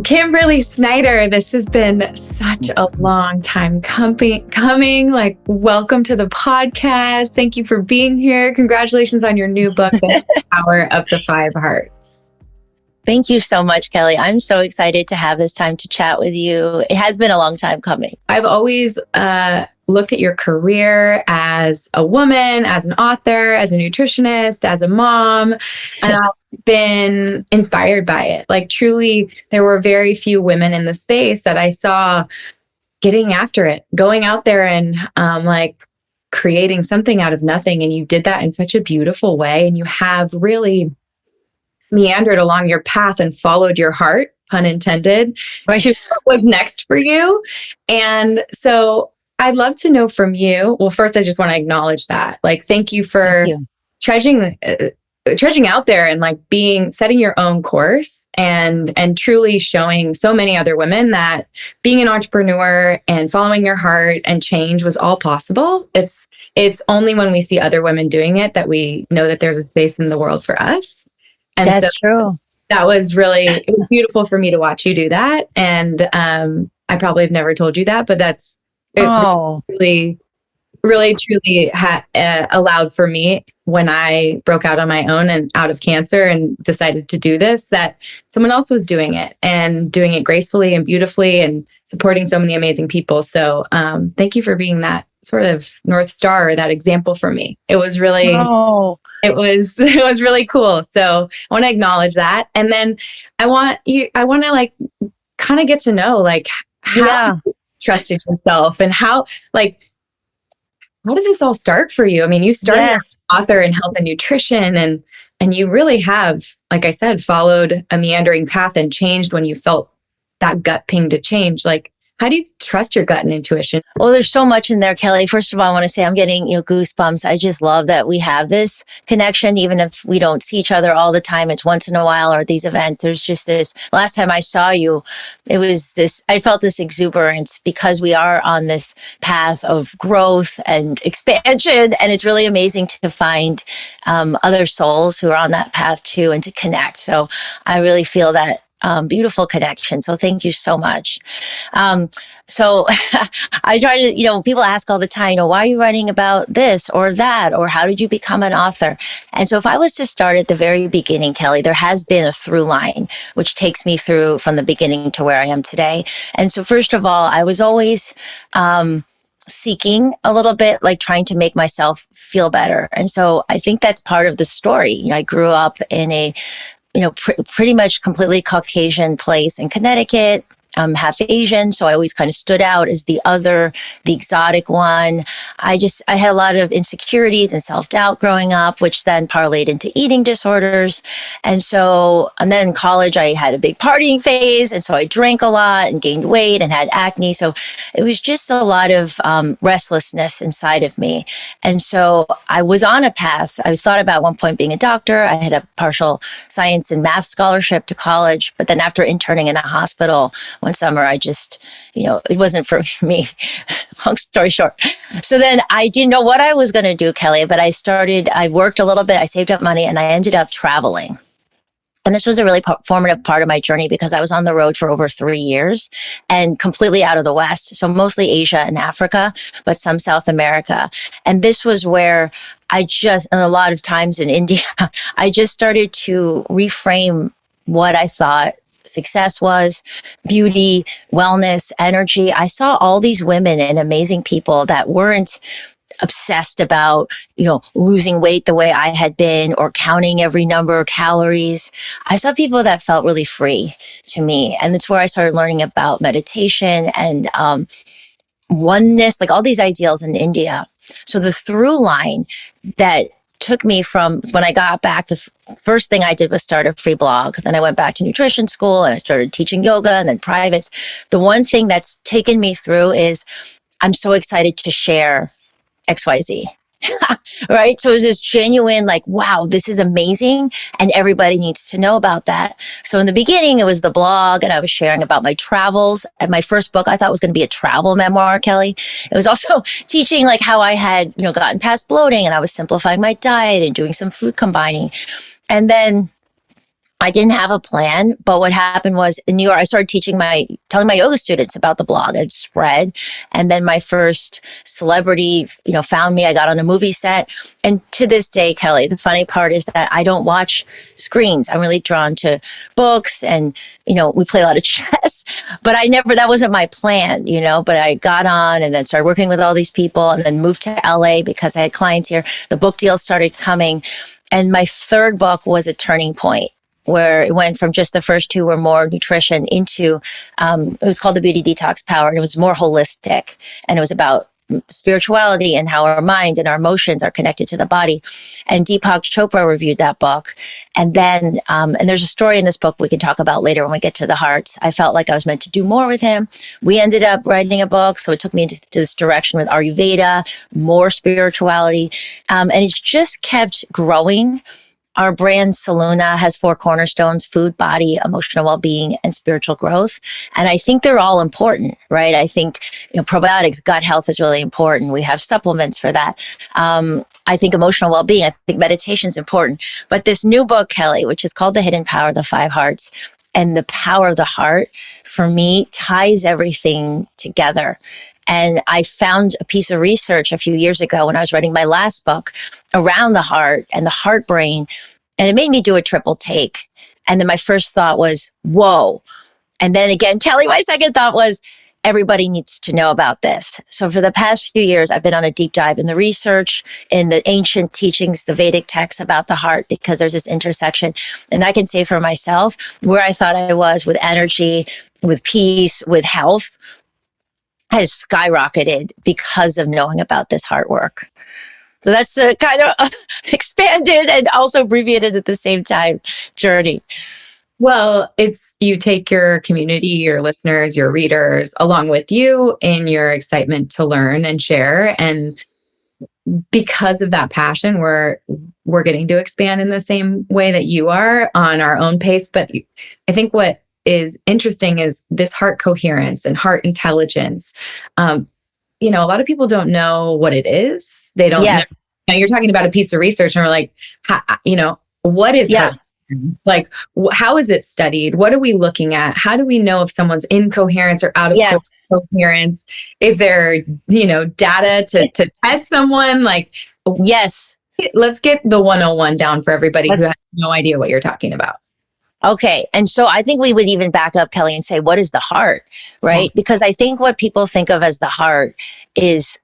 Kimberly Snyder, this has been such a long time coming. Like, welcome to the podcast. Thank you for being here. Congratulations on your new book, The Power of the Five Hearts. Thank you so much, Kelly. I'm so excited to have this time to chat with you. It has been a long time coming. I've always looked at your career as a woman, as an author, as a nutritionist, as a mom, and I've been inspired by it. Like, truly, there were very few women in the space that I saw getting after it, going out there and like creating something out of nothing. And you did that in such a beautiful way. And you have really meandered along your path and followed your heart, pun intended, to what was next for you. And so I'd love to know from you. Well, first, I just want to acknowledge that. Like, thank you for trudging out there and like setting your own course and truly showing so many other women that being an entrepreneur and following your heart and change was all possible. It's only when we see other women doing it that we know that there's a space in the world for us. And that's true. That was it was beautiful for me to watch you do that. And I probably have never told you that, but really, really, truly allowed for me when I broke out on my own and out of cancer and decided to do this, that someone else was doing it and doing it gracefully and beautifully and supporting so many amazing people. So thank you for being that sort of North Star, that example for me. It was really, it was really cool. So I want to acknowledge that. And then I want to like kind of get to know like how you trusted yourself and how did this all start for you? I mean, you started as an author in health and nutrition and you really have, like I said, followed a meandering path and changed when you felt that gut ping to change. Like, how do you trust your gut and intuition? Well, there's so much in there, Kelly. First of all, I want to say I'm getting goosebumps. I just love that we have this connection, even if we don't see each other all the time. It's once in a while or at these events. There's just this. Last time I saw you, it was this. I felt this exuberance because we are on this path of growth and expansion, and it's really amazing to find other souls who are on that path too, and to connect. So I really feel that. Beautiful connection. So thank you so much. So I try to, people ask all the time, why are you writing about this or that? Or how did you become an author? And so if I was to start at the very beginning, Kelly, there has been a through line, which takes me through from the beginning to where I am today. And so first of all, I was always, seeking a little bit, like trying to make myself feel better. And so I think that's part of the story. I grew up in a pretty much completely Caucasian place in Connecticut. I'm half Asian, so I always kind of stood out as the other, the exotic one. I had a lot of insecurities and self-doubt growing up, which then parlayed into eating disorders. And then in college, I had a big partying phase. And so I drank a lot and gained weight and had acne. So it was just a lot of restlessness inside of me. And so I was on a path. I thought about one point being a doctor. I had a partial science and math scholarship to college. But then after interning in a hospital, one summer, I just, it wasn't for me. Long story short. So then I didn't know what I was going to do, Kelly, but I worked a little bit, I saved up money, and I ended up traveling. And this was a really formative part of my journey because I was on the road for over 3 years and completely out of the West. So mostly Asia and Africa, but some South America. And this was where and a lot of times in India, I just started to reframe what I thought success was, beauty, wellness, energy. I saw all these women and amazing people that weren't obsessed about, losing weight the way I had been or counting every number of calories. I saw people that felt really free to me. And that's where I started learning about meditation and oneness, like all these ideals in India. So the through line that took me from when I got back, the first thing I did was start a free blog. Then I went back to nutrition school and I started teaching yoga and then privates. The one thing that's taken me through is I'm so excited to share XYZ. Right? So it was this genuine, like, wow, this is amazing. And everybody needs to know about that. So in the beginning, it was the blog and I was sharing about my travels. And my first book I thought was going to be a travel memoir, Kelly. It was also teaching like how I had, gotten past bloating and I was simplifying my diet and doing some food combining. And then I didn't have a plan, but what happened was in New York, I started telling my yoga students about the blog. It spread. And then my first celebrity, found me. I got on a movie set. And to this day, Kelly, the funny part is that I don't watch screens. I'm really drawn to books and, we play a lot of chess, but that wasn't my plan, but I got on and then started working with all these people and then moved to LA because I had clients here. The book deals started coming. And my third book was a turning point, where it went from just the first two were more nutrition into, it was called The Beauty Detox Power. And it was more holistic. And it was about spirituality and how our mind and our emotions are connected to the body. And Deepak Chopra reviewed that book. And then, and there's a story in this book we can talk about later when we get to the hearts. I felt like I was meant to do more with him. We ended up writing a book. So it took me into this direction with Ayurveda, more spirituality. And it's just kept growing. Our brand Solluna has 4 cornerstones: food, body, emotional well-being, and spiritual growth. And I think they're all important, right? I think probiotics, gut health is really important. We have supplements for that. I think emotional well-being, I think meditation is important. But this new book, Kelly, which is called The Hidden Power of the 5 Hearts, and the power of the heart, for me, ties everything together. And I found a piece of research a few years ago when I was writing my last book around the heart and the heart brain. And it made me do a triple take. And then my first thought was, whoa. And then again, Kelly, my second thought was, everybody needs to know about this. So for the past few years, I've been on a deep dive in the research, in the ancient teachings, the Vedic texts about the heart, because there's this intersection. And I can say for myself, where I thought I was with energy, with peace, with health, has skyrocketed because of knowing about this heart work. So that's the kind of expanded and also abbreviated at the same time journey. Well, it's you take your community, your listeners, your readers along with you in your excitement to learn and share. And because of that passion, we're getting to expand in the same way that you are on our own pace. But I think what is interesting is this heart coherence and heart intelligence. A lot of people don't know what it is. They don't know. Now you're talking about a piece of research and we're like, what is heart coherence? Like, how is it studied? What are we looking at? How do we know if someone's in coherence or out of coherence? Is there, data to test someone? Like, yes. Let's get the 101 down for everybody who has no idea what you're talking about. Okay. And so I think we would even back up, Kelly, and say, what is the heart, right? Mm-hmm. Because I think what people think of as the heart is,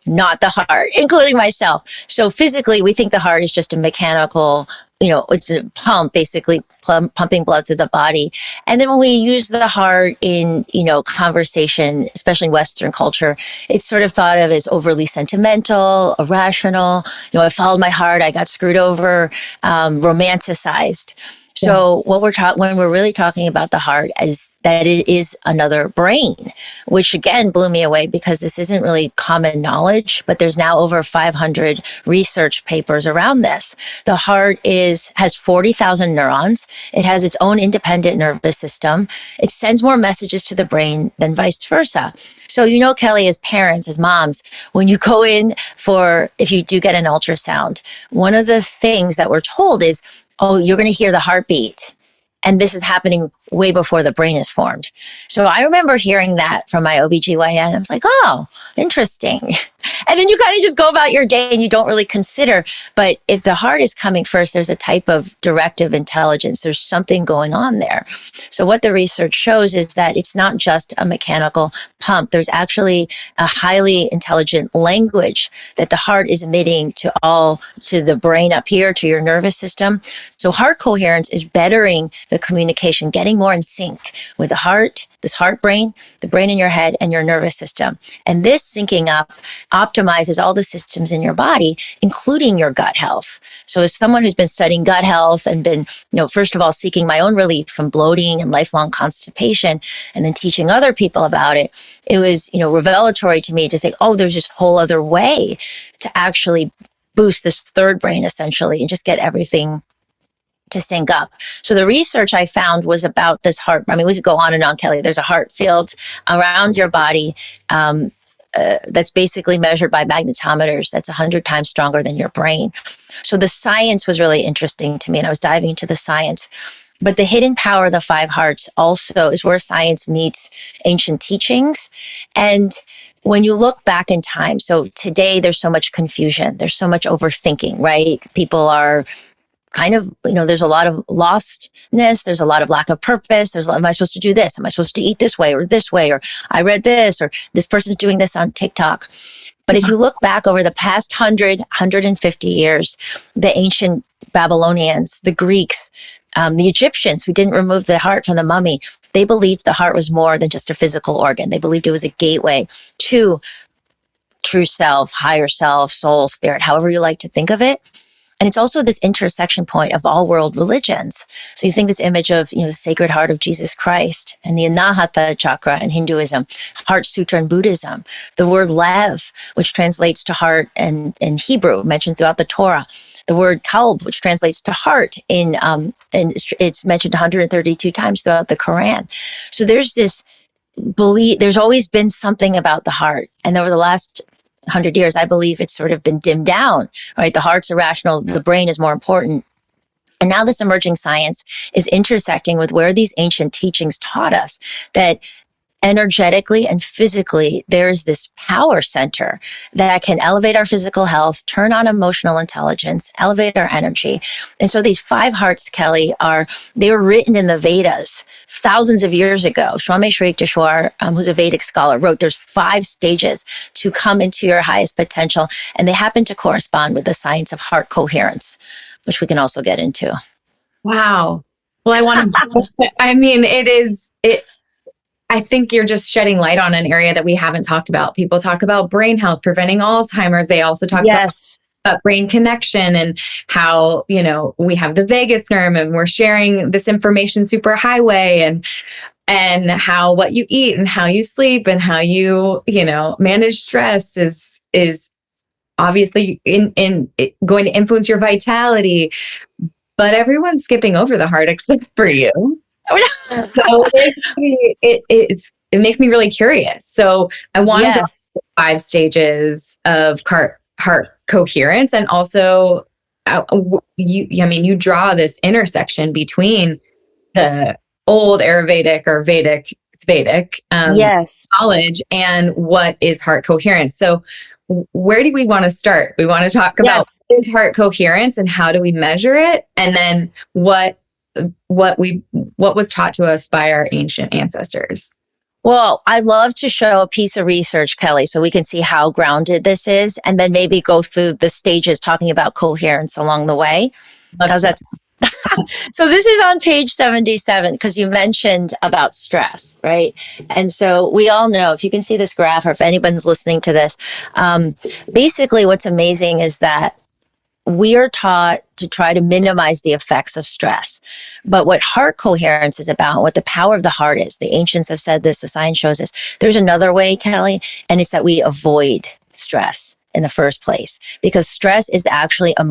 not the heart, including myself. So physically, we think the heart is just a mechanical, it's a pump, basically pumping blood through the body. And then when we use the heart in, conversation, especially in Western culture, it's sort of thought of as overly sentimental, irrational. I followed my heart, I got screwed over, romanticized. So when we're really talking about the heart, is that it is another brain, which again blew me away because this isn't really common knowledge, but there's now over 500 research papers around this. The heart has 40,000 neurons. It has its own independent nervous system. It sends more messages to the brain than vice versa. So, Kelly, as parents, as moms, when you go in if you do get an ultrasound, one of the things that we're told is, oh, you're going to hear the heartbeat. And this is happening way before the brain is formed. So I remember hearing that from my OBGYN. I was like, oh, interesting. And then you kind of just go about your day and you don't really consider. But if the heart is coming first, there's a type of directive intelligence. There's something going on there. So what the research shows is that it's not just a mechanical pump. There's actually a highly intelligent language that the heart is emitting to the brain up here, to your nervous system. So heart coherence is bettering the communication, getting more in sync with the heart, this heart brain, the brain in your head, and your nervous system. And this syncing up optimizes all the systems in your body, including your gut health. So as someone who's been studying gut health and been, first of all, seeking my own relief from bloating and lifelong constipation, and then teaching other people about it, it was, revelatory to me to say, oh, there's this whole other way to actually boost this third brain, essentially, and just get everything to sync up. So the research I found was about this heart. I mean, we could go on and on, Kelly. There's a heart field around your body that's basically measured by magnetometers. That's 100 times stronger than your brain. So the science was really interesting to me, and I was diving into the science. But the hidden power of the five hearts also is where science meets ancient teachings. And when you look back in time, so today there's so much confusion, there's so much overthinking, right? People are kind of, there's a lot of lostness. There's a lot of lack of purpose. Am I supposed to do this? Am I supposed to eat this way? Or I read this, or this person's doing this on TikTok. But if you look back over the past 150 years, the ancient Babylonians, the Greeks, the Egyptians who didn't remove the heart from the mummy, they believed the heart was more than just a physical organ. They believed it was a gateway to true self, higher self, soul, spirit, however you like to think of it. And it's also this intersection point of all world religions. So you think this image of, the Sacred Heart of Jesus Christ and the Anahata Chakra in Hinduism, Heart Sutra in Buddhism, the word Lev, which translates to heart in Hebrew, mentioned throughout the Torah, the word Kalb, which translates to heart and it's mentioned 132 times throughout the Quran. So there's this belief, there's always been something about the heart. And over the last 100 years, I believe it's sort of been dimmed down, right? The heart's irrational, the brain is more important. And now this emerging science is intersecting with where these ancient teachings taught us that energetically and physically, there's this power center that can elevate our physical health, turn on emotional intelligence, elevate our energy. And so these five hearts, Kelly, they were written in the Vedas thousands of years ago. Swami Sri Yukteswar, who's a Vedic scholar, wrote there's 5 stages to come into your highest potential. And they happen to correspond with the science of heart coherence, which we can also get into. Wow. Well, I think you're just shedding light on an area that we haven't talked about. People talk about brain health, preventing Alzheimer's. They also talk about brain connection and how, we have the vagus nerve and we're sharing this information super highway and how what you eat and how you sleep and how you, manage stress is obviously going to influence your vitality. But everyone's skipping over the heart except for you. So it makes me really curious. So I want to go through the 5 stages of heart coherence, and also you draw this intersection between the old Ayurvedic or Vedic knowledge and what is heart coherence. So where do we want to start? We want to talk about heart coherence and how do we measure it, and then what was taught to us by our ancient ancestors. Well, I'd love to show a piece of research, Kelly, so we can see how grounded this is, and then maybe go through the stages talking about coherence along the way. How's that? So this is on page 77, because you mentioned about stress, right? And so we all know, if you can see this graph, or if anyone's listening to this, basically what's amazing is that we are taught to try to minimize the effects of stress. But what heart coherence is about, what the power of the heart is, the ancients have said this, the science shows us, there's another way, Kelly, and it's that we avoid stress in the first place, because stress is actually an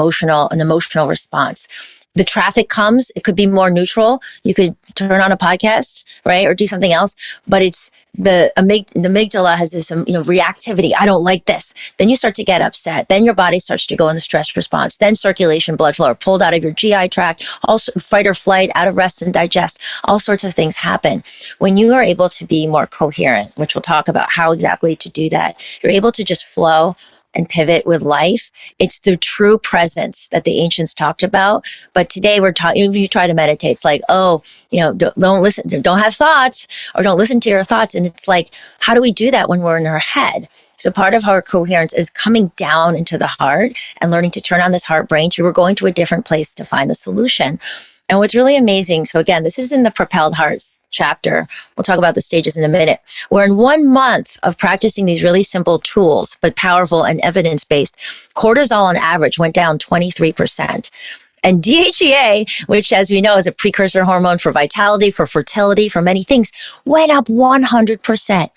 emotional response. The traffic comes, it could be more neutral. You could turn on a podcast, right? Or do something else, but it's the amygdala has this, reactivity. I don't like this. Then you start to get upset. Then your body starts to go in the stress response. Then circulation, blood flow are pulled out of your GI tract, also fight or flight, out of rest and digest. All sorts of things happen. When you are able to be more coherent, which we'll talk about how exactly to do that, you're able to just flow and pivot with life. It's the true presence that the ancients talked about. But today we're talking, if you try to meditate, it's like, don't listen, don't have thoughts, or don't listen to your thoughts. And it's like, how do we do that when we're in our head? So part of heart coherence is coming down into the heart and learning to turn on this heart brain. So we're going to a different place to find the solution. And what's really amazing, so again, this is in the Propelled Hearts chapter. We'll talk about the stages in a minute. Where in 1 month of practicing these really simple tools, but powerful and evidence-based, cortisol on average went down 23%. And DHEA, which as we know is a precursor hormone for vitality, for fertility, for many things, went up 100%.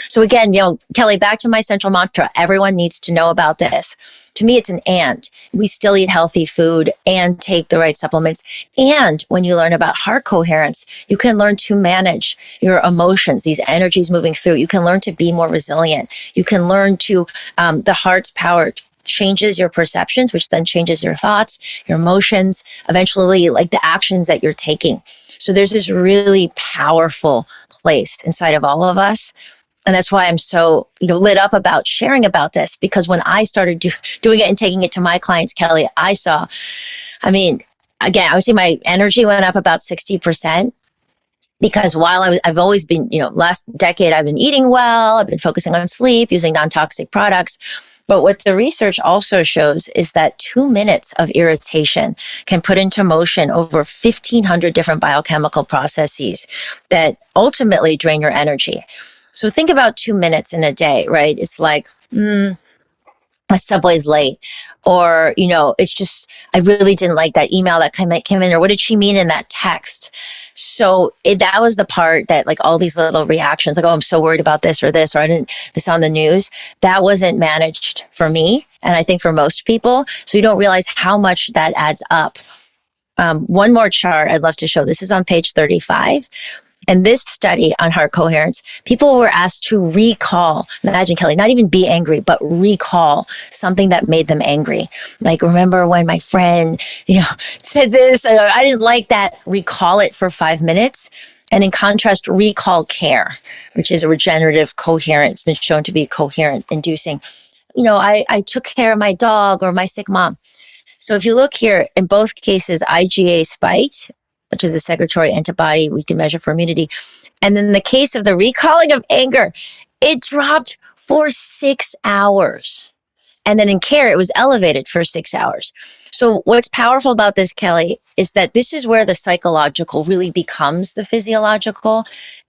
So again, Kelly, back to my central mantra, everyone needs to know about this. To me, it's an and. We still eat healthy food and take the right supplements. And when you learn about heart coherence, you can learn to manage your emotions, these energies moving through. You can learn to be more resilient. You can learn to, the heart's power changes your perceptions, which then changes your thoughts, your emotions, eventually like the actions that you're taking. So there's this really powerful place inside of all of us. And that's why I'm so, lit up about sharing about this, because when I started doing it and taking it to my clients, Kelly, again, I would say my energy went up about 60%. Because while I've always been, last decade, I've been eating well, I've been focusing on sleep, using non-toxic products. But what the research also shows is that 2 minutes of irritation can put into motion over 1,500 different biochemical processes that ultimately drain your energy. So think about 2 minutes in a day, right? It's like, my subway's late, or, it's just, I really didn't like that email that came in, or what did she mean in that text? So that was the part that like all these little reactions, like, oh, I'm so worried about this, or I didn't, this on the news, that wasn't managed for me. And I think for most people, so you don't realize how much that adds up. One more chart I'd love to show. This is on page 35. And this study on heart coherence, people were asked to recall, imagine, Kelly, not even be angry, but recall something that made them angry. Like, remember when my friend, said this, I didn't like that. Recall it for 5 minutes. And in contrast, recall care, which is a regenerative coherence. It's been shown to be coherent inducing. I took care of my dog or my sick mom. So if you look here, in both cases, IgA spiked, which is a secretory antibody we can measure for immunity. And then in the case of the recalling of anger, it dropped for 6 hours. And then in care, it was elevated for 6 hours. So what's powerful about this, Kelly, is that this is where the psychological really becomes the physiological.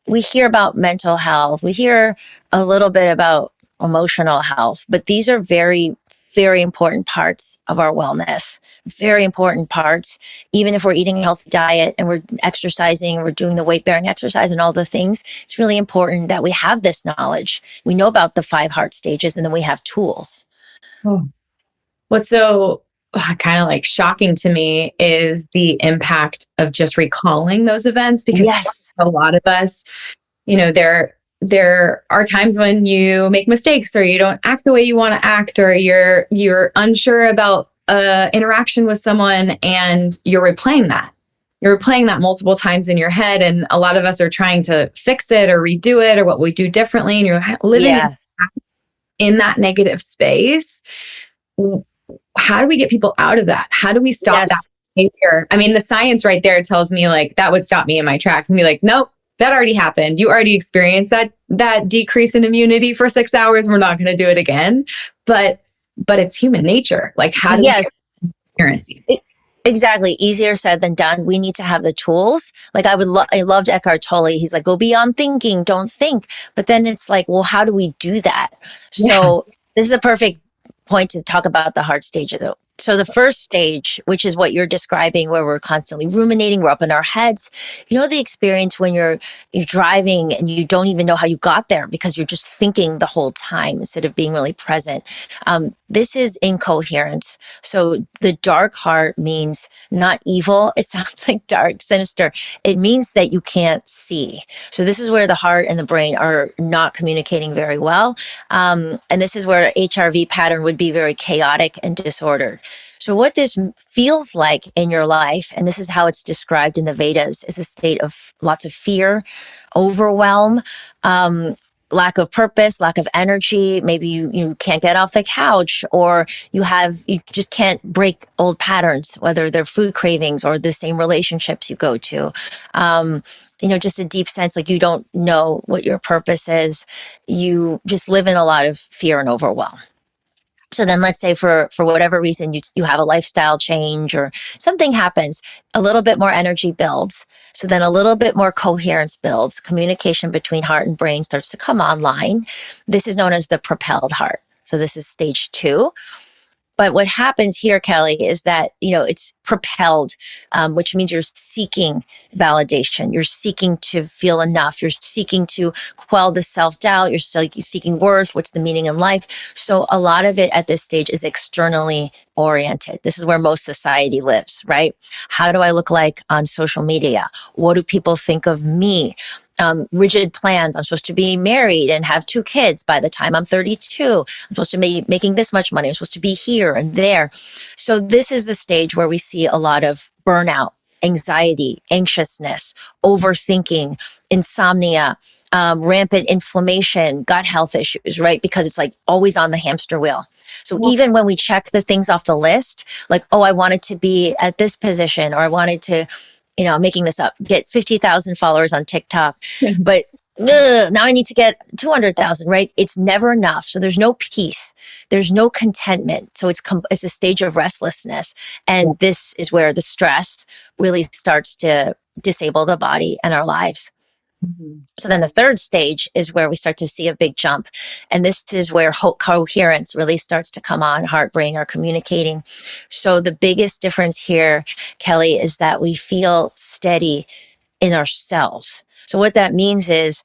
We hear about mental health. We hear a little bit about emotional health, but these are very, very important parts of our wellness. Very important parts. Even if we're eating a healthy diet and we're exercising, we're doing the weight bearing exercise and all the things, it's really important that we have this knowledge. We know about the 5 heart stages, and then we have tools. What's so kind of like shocking to me is the impact of just recalling those events, because yes, a lot of us, there are times when you make mistakes, or you don't act the way you want to act, or you're unsure about interaction with someone, and you're replaying that. You're replaying that multiple times in your head, and a lot of us are trying to fix it or redo it or what we do differently, and you're living in that negative space. How do we get people out of that? How do we stop that behavior? I mean, the science right there tells me like that would stop me in my tracks and be like, nope, that already happened. You already experienced that decrease in immunity for 6 hours. We're not going to do it again. But it's human nature. Like, how do we get transparency? Exactly. Easier said than done. We need to have the tools. Like I loved Eckhart Tolle. He's like, go beyond thinking, don't think. But then it's like, well, how do we do that? So this is a perfect point to talk about the heart stage of it. So the first stage, which is what you're describing, where we're constantly ruminating, we're up in our heads. The experience when you're driving and you don't even know how you got there because you're just thinking the whole time instead of being really present. This is incoherence. So the dark heart means not evil. It sounds like dark, sinister. It means that you can't see. So this is where the heart and the brain are not communicating very well. And this is where HRV pattern would be very chaotic and disordered. So what this feels like in your life, and this is how it's described in the Vedas, is a state of lots of fear, overwhelm, lack of purpose, lack of energy. Maybe you can't get off the couch, or you just can't break old patterns, whether they're food cravings or the same relationships you go to. Just a deep sense like you don't know what your purpose is. You just live in a lot of fear and overwhelm. So then let's say for whatever reason, you have a lifestyle change or something happens, a little bit more energy builds. So then a little bit more coherence builds. Communication between heart and brain starts to come online. This is known as the propelled heart. So this is stage 2. But what happens here, Kelly, is that, it's propelled, which means you're seeking validation. You're seeking to feel enough. You're seeking to quell the self-doubt. You're seeking worth. What's the meaning in life? So a lot of it at this stage is externally oriented. This is where most society lives, right? How do I look like on social media? What do people think of me? Rigid plans. I'm supposed to be married and have 2 kids by the time I'm 32. I'm supposed to be making this much money. I'm supposed to be here and there. So this is the stage where we see a lot of burnout, anxiety, anxiousness, overthinking, insomnia, rampant inflammation, gut health issues, right? Because it's like always on the hamster wheel. So even when we check the things off the list, like, oh, I wanted to be at this position, or I wanted to, I'm making this up, get 50,000 followers on TikTok, but now I need to get 200,000, right? It's never enough. So there's no peace. There's no contentment. So it's a stage of restlessness. And this is where the stress really starts to disable the body and our lives. Mm-hmm. So then the third stage is where we start to see a big jump. And this is where coherence really starts to come on. Heart, brain are communicating. So the biggest difference here, Kelly, is that we feel steady in ourselves. So what that means is,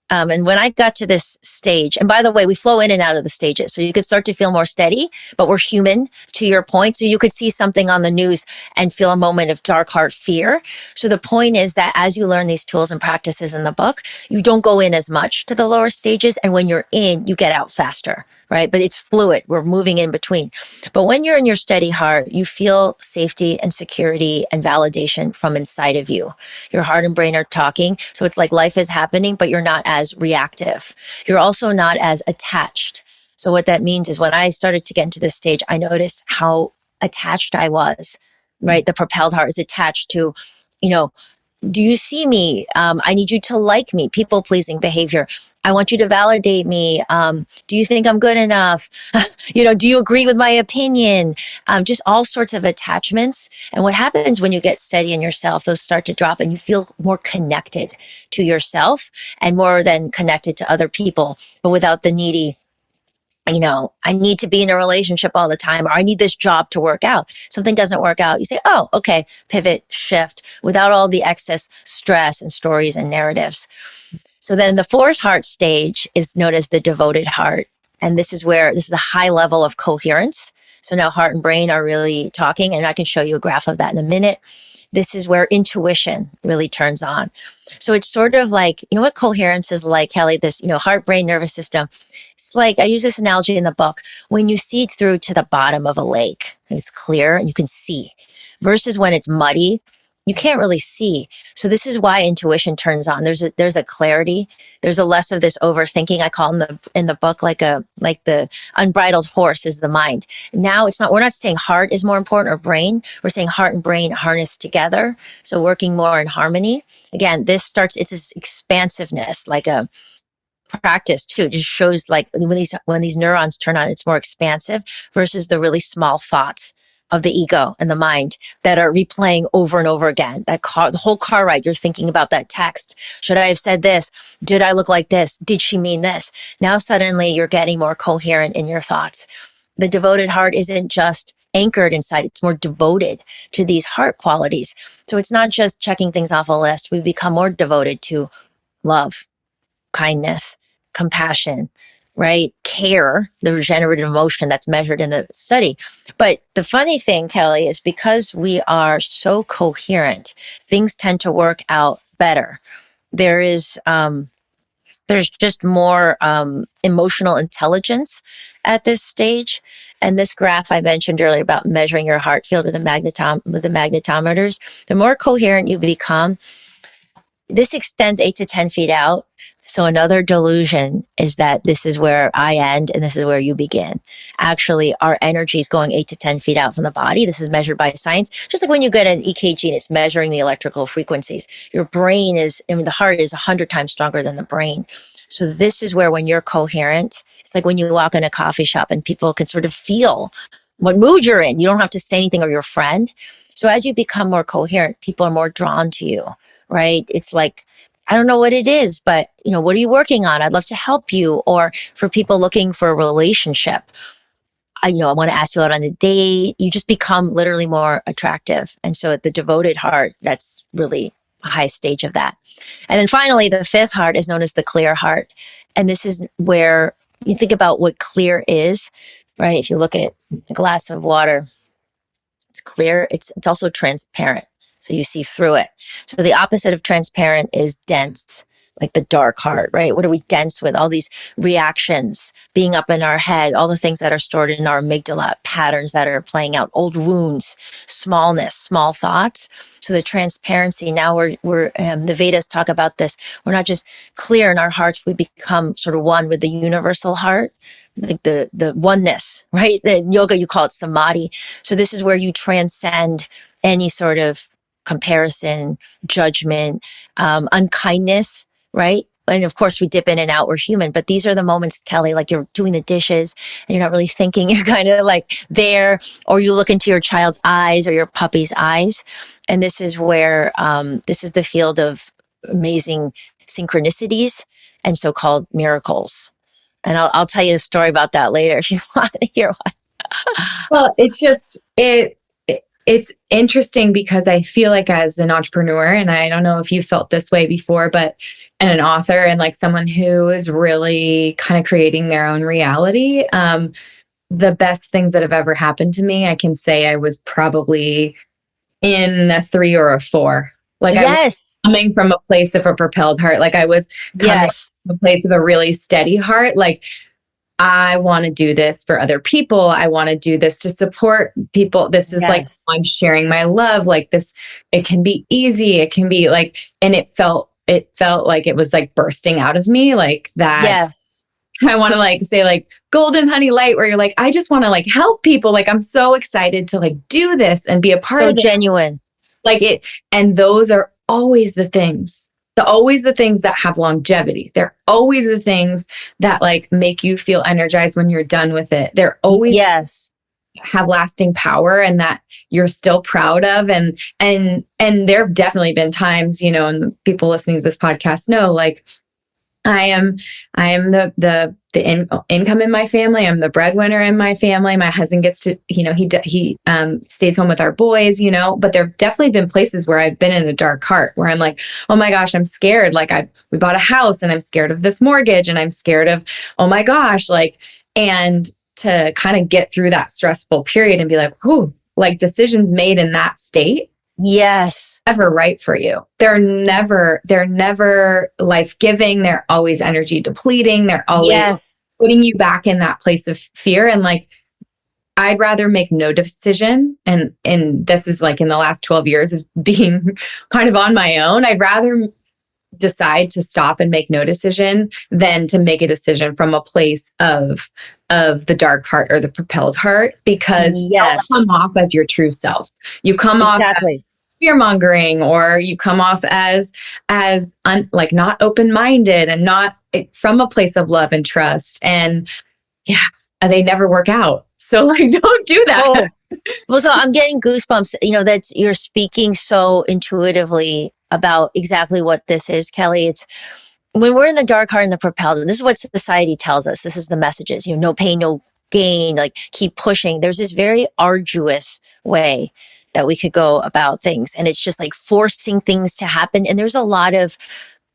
and when I got to this stage, and by the way, we flow in and out of the stages. So you could start to feel more steady, but we're human, to your point. So you could see something on the news and feel a moment of dark heart fear. So the point is that as you learn these tools and practices in the book, you don't go in as much to the lower stages. And when you're in, you get out faster, right? But it's fluid. We're moving in between. But when you're in your steady heart, you feel safety and security and validation from inside of you. Your heart and brain are talking. So it's like life is happening, but you're not as reactive. You're also not as attached. So what that means is when I started to get into this stage, I noticed how attached I was, right? The propelled heart is attached to, do you see me? I need you to like me, people pleasing behavior. I want you to validate me. Do you think I'm good enough? Do you agree with my opinion? Just all sorts of attachments. And what happens when you get steady in yourself, those start to drop and you feel more connected to yourself and more than connected to other people, but without the needy, I need to be in a relationship all the time, or I need this job to work out. Something doesn't work out. You say, oh, okay, pivot, shift without all the excess stress and stories and narratives. So then the fourth heart stage is known as the devoted heart. And this is a high level of coherence. So now heart and brain are really talking, and I can show you a graph of that in a minute. This is where intuition really turns on. So it's sort of like, what coherence is like, Kelly, this, heart, brain, nervous system. It's like, I use this analogy in the book. When you see through to the bottom of a lake, it's clear and you can see, versus when it's muddy, you can't really see. So this is why intuition turns on. There's a clarity. There's a less of this overthinking. I call in the book like the unbridled horse is the mind. Now we're not saying heart is more important or brain. We're saying heart and brain harnessed together. So working more in harmony. Again, it's this expansiveness, like a practice too. It just shows like when these neurons turn on, it's more expansive versus the really small thoughts of the ego and the mind that are replaying over and over again. The whole car ride, you're thinking about that text. Should I have said this? Did I look like this? Did she mean this? Now suddenly you're getting more coherent in your thoughts. The devoted heart isn't just anchored inside. It's more devoted to these heart qualities. So it's not just checking things off a list. We become more devoted to love, kindness, compassion, right? Care, the regenerative emotion that's measured in the study. But the funny thing, Kelly, is because we are so coherent, things tend to work out better. There's just more emotional intelligence at this stage. And this graph I mentioned earlier about measuring your heart field with the magnetometers, the more coherent you become, this extends 8 to 10 feet out. So another delusion is that this is where I end and this is where you begin. Actually, our energy is going 8 to 10 feet out from the body. This is measured by science. Just like when you get an EKG and it's measuring the electrical frequencies. Your brain the heart is 100 times stronger than the brain. So this is where when you're coherent, it's like when you walk in a coffee shop and people can sort of feel what mood you're in. You don't have to say anything or your friend. So as you become more coherent, people are more drawn to you, right? It's like, I don't know what it is, but what are you working on? I'd love to help you. Or for people looking for a relationship, I want to ask you out on a date. You just become literally more attractive. And so at the devoted heart, that's really a high stage of that. And then finally, the fifth heart is known as the clear heart. And this is where you think about what clear is, right? If you look at a glass of water, it's clear. It's also transparent. So you see through it. So the opposite of transparent is dense, like the dark heart, right? What are we dense with? All these reactions being up in our head, all the things that are stored in our amygdala, patterns that are playing out, old wounds, smallness, small thoughts. So the transparency, now we're the Vedas talk about this. We're not just clear in our hearts, we become sort of one with the universal heart, like the oneness, right? In yoga, you call it samadhi. So this is where you transcend any sort of comparison, judgment, unkindness, right? And of course, we dip in and out. We're human, but these are the moments, Kelly, like you're doing the dishes and you're not really thinking. You're kind of like there, or you look into your child's eyes or your puppy's eyes. And this is where, this is the field of amazing synchronicities and so-called miracles. And I'll tell you a story about that later if you want to hear one. Well, it's interesting because I feel like as an entrepreneur, and I don't know if you felt this way before, but and an author and like someone who is really kind of creating their own reality, the best things that have ever happened to me, I can say I was probably in a 3 or a 4. Like I was coming from a place of a propelled heart. Like I was coming from a place of a really steady heart. Like I want to do this for other people. I want to do this to support people. This is like, I'm sharing my love. Like this, it can be easy. It can be like, and it felt like it was like bursting out of me like that. Yes. I want to like say like golden honey light where you're like, I just want to like help people. Like I'm so excited to like do this and be a part of it. So genuine. Like it. And those are always the things. Always the things that have longevity. They're always the things that like make you feel energized when you're done with it. They're always have lasting power and that you're still proud of. And there have definitely been times, you know, and the people listening to this podcast know, like I am the income in my family. I'm the breadwinner in my family. My husband gets to, you know, he stays home with our boys, you know, but there've definitely been places where I've been in a dark heart where I'm like, oh my gosh, I'm scared. Like we bought a house and I'm scared of this mortgage and I'm scared of, oh my gosh, like, and to kind of get through that stressful period and be like, whew, like decisions made in that state. Yes. Never right for you. They're never life-giving. They're always energy depleting. They're always putting you back in that place of fear. And like, I'd rather make no decision. And this is like in the last 12 years of being kind of on my own. I'd rather decide to stop and make no decision than to make a decision from a place of the dark heart or the propelled heart, because you come off as your true self. You come off as fear mongering, or you come off as like not open-minded and not from a place of love and trust. And they never work out. So like, don't do that. Oh. Well, so I'm getting goosebumps, you know, that you're speaking so intuitively about exactly what this is, Kelly. It's when we're in the dark heart and the propelled, and this is what society tells us. This is the messages, you know, no pain, no gain, like keep pushing. There's this very arduous way that we could go about things. And it's just like forcing things to happen. And there's a lot of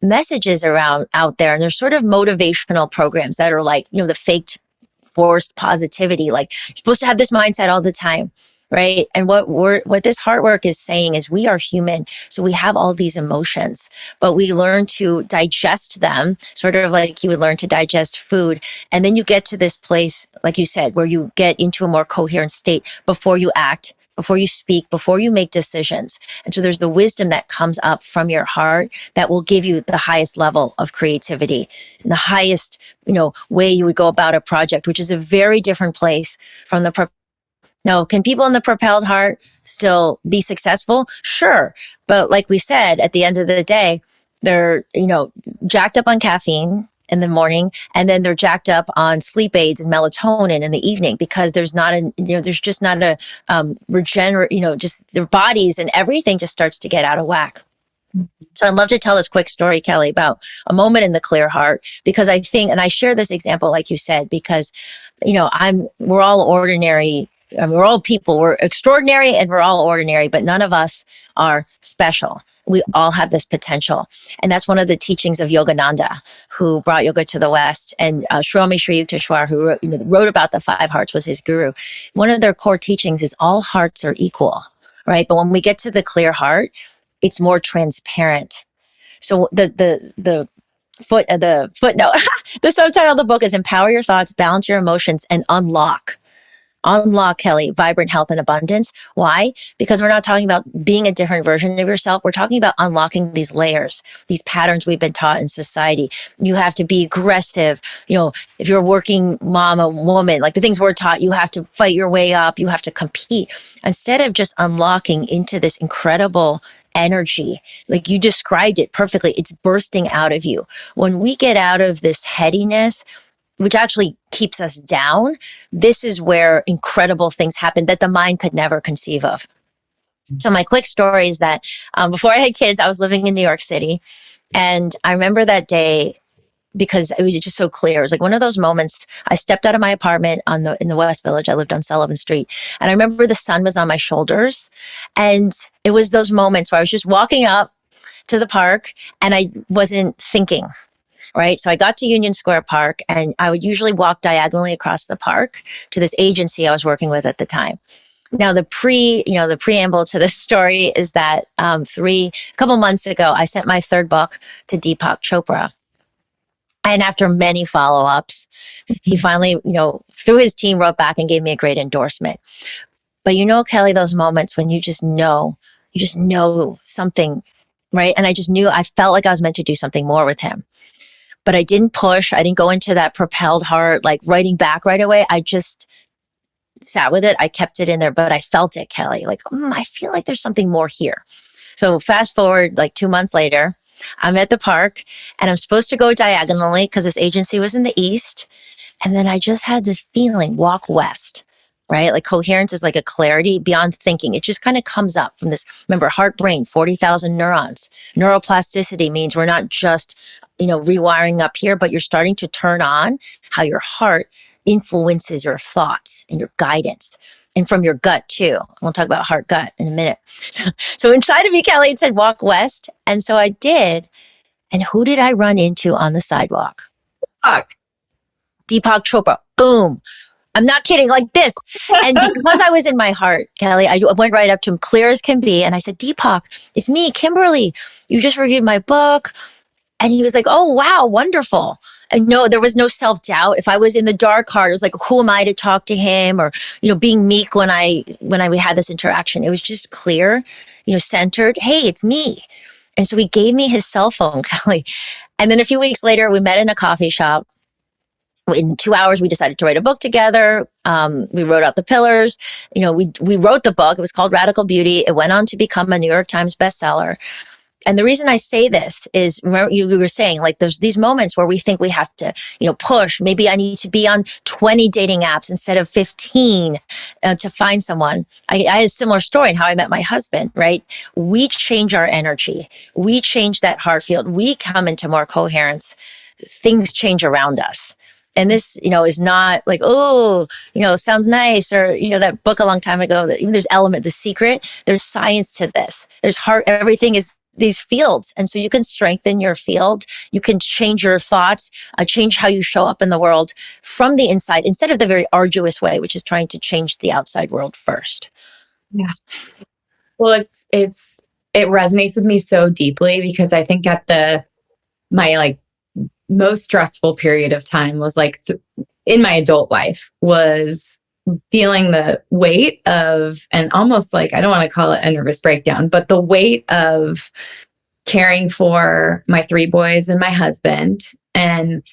messages around out there. And there's sort of motivational programs that are like, you know, the faked forced positivity, like you're supposed to have this mindset all the time. Right. And what this heart work is saying is we are human. So we have all these emotions, but we learn to digest them, sort of like you would learn to digest food. And then you get to this place, like you said, where you get into a more coherent state before you act, before you speak, before you make decisions. And so there's the wisdom that comes up from your heart that will give you the highest level of creativity and the highest, you know, way you would go about a project, which is a very different place from the Now, can people in the propelled heart still be successful? Sure. But like we said, at the end of the day, they're, you know, jacked up on caffeine in the morning, and then they're jacked up on sleep aids and melatonin in the evening, because there's just not a regenerate, you know, just their bodies and everything just starts to get out of whack. So I'd love to tell this quick story, Kelly, about a moment in the clear heart, because I think, and I share this example, like you said, because, we're all ordinary. I mean, we're all people. We're extraordinary and we're all ordinary, but none of us are special. We all have this potential. And that's one of the teachings of Yogananda, who brought yoga to the West. And Swami Sri Yukteswar, who wrote about the five hearts, was his guru. One of their core teachings is all hearts are equal, right? But when we get to the clear heart, it's more transparent. So the footnote, the subtitle of the book is Empower Your Thoughts, Balance Your Emotions, and Unlock, Kelly, vibrant health and abundance. Why? Because we're not talking about being a different version of yourself. We're talking about unlocking these layers, these patterns we've been taught in society. You have to be aggressive. If you're a working mom, a woman, like the things we're taught, you have to fight your way up. You have to compete. Instead of just unlocking into this incredible energy, like you described it perfectly, it's bursting out of you. When we get out of this headiness, which actually keeps us down, this is where incredible things happen that the mind could never conceive of. So my quick story is that before I had kids, I was living in New York City. And I remember that day because it was just so clear. It was like one of those moments. I stepped out of my apartment in the West Village. I lived on Sullivan Street. And I remember the sun was on my shoulders. And it was those moments where I was just walking up to the park and I wasn't thinking. Right. So I got to Union Square Park and I would usually walk diagonally across the park to this agency I was working with at the time. Now, the preamble to this story is that a couple months ago, I sent my third book to Deepak Chopra. And after many follow-ups, he finally, through his team, wrote back and gave me a great endorsement. But Kelly, those moments when you just know something, right? And I felt like I was meant to do something more with him. But I didn't push. I didn't go into that propelled heart, like writing back right away. I just sat with it. I kept it in there, but I felt it, Kelly. Like, I feel like there's something more here. So fast forward, like 2 months later, I'm at the park and I'm supposed to go diagonally because this agency was in the east. And then I just had this feeling, walk west, right? Like coherence is like a clarity beyond thinking. It just kind of comes up from this, remember, heart, brain, 40,000 neurons. Neuroplasticity means we're not just rewiring up here, but you're starting to turn on how your heart influences your thoughts and your guidance. And from your gut too. We'll talk about heart gut in a minute. So inside of me, Kelly, it said walk west. And so I did. And who did I run into on the sidewalk? Deepak Chopra. Boom. I'm not kidding, like this. And because I was in my heart, Kelly, I went right up to him, clear as can be. And I said, Deepak, it's me, Kimberly. You just reviewed my book. And he was like, oh, wow, wonderful. And no, there was no self-doubt. If I was in the dark heart, it was like, who am I to talk to him? Or, being meek when we had this interaction. It was just clear, centered. Hey, it's me. And so he gave me his cell phone, Kelly. And then a few weeks later, we met in a coffee shop. In 2 hours, we decided to write a book together. We wrote out the pillars. We wrote the book. It was called Radical Beauty. It went on to become a New York Times bestseller. And the reason I say this is, remember you were saying, like, there's these moments where we think we have to, push. Maybe I need to be on 20 dating apps instead of 15 to find someone. I had a similar story in how I met my husband, right? We change our energy. We change that heart field. We come into more coherence. Things change around us. And this, is not like, sounds nice. Or, that book a long time ago, that even there's The Secret, there's science to this. There's heart, everything is these fields. And so you can strengthen your field. You can change your thoughts, change how you show up in the world from the inside instead of the very arduous way, which is trying to change the outside world first. Yeah. Well, it resonates with me so deeply because I think at my most stressful period of time was in my adult life was feeling the weight of, and almost I don't want to call it a nervous breakdown, but the weight of caring for my 3 boys and my husband and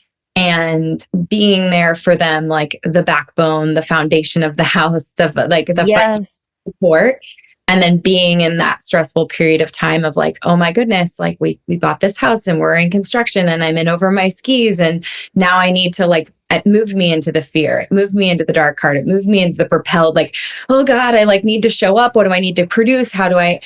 being there for them, like the backbone, the foundation of the house, the yes. support. And then being in that stressful period of time of oh my goodness, we bought this house and we're in construction and I'm in over my skis. And now I need to it moved me into the fear. It moved me into the dark heart. It moved me into the propelled, like, oh God, I like need to show up. What do I need to produce? How do I,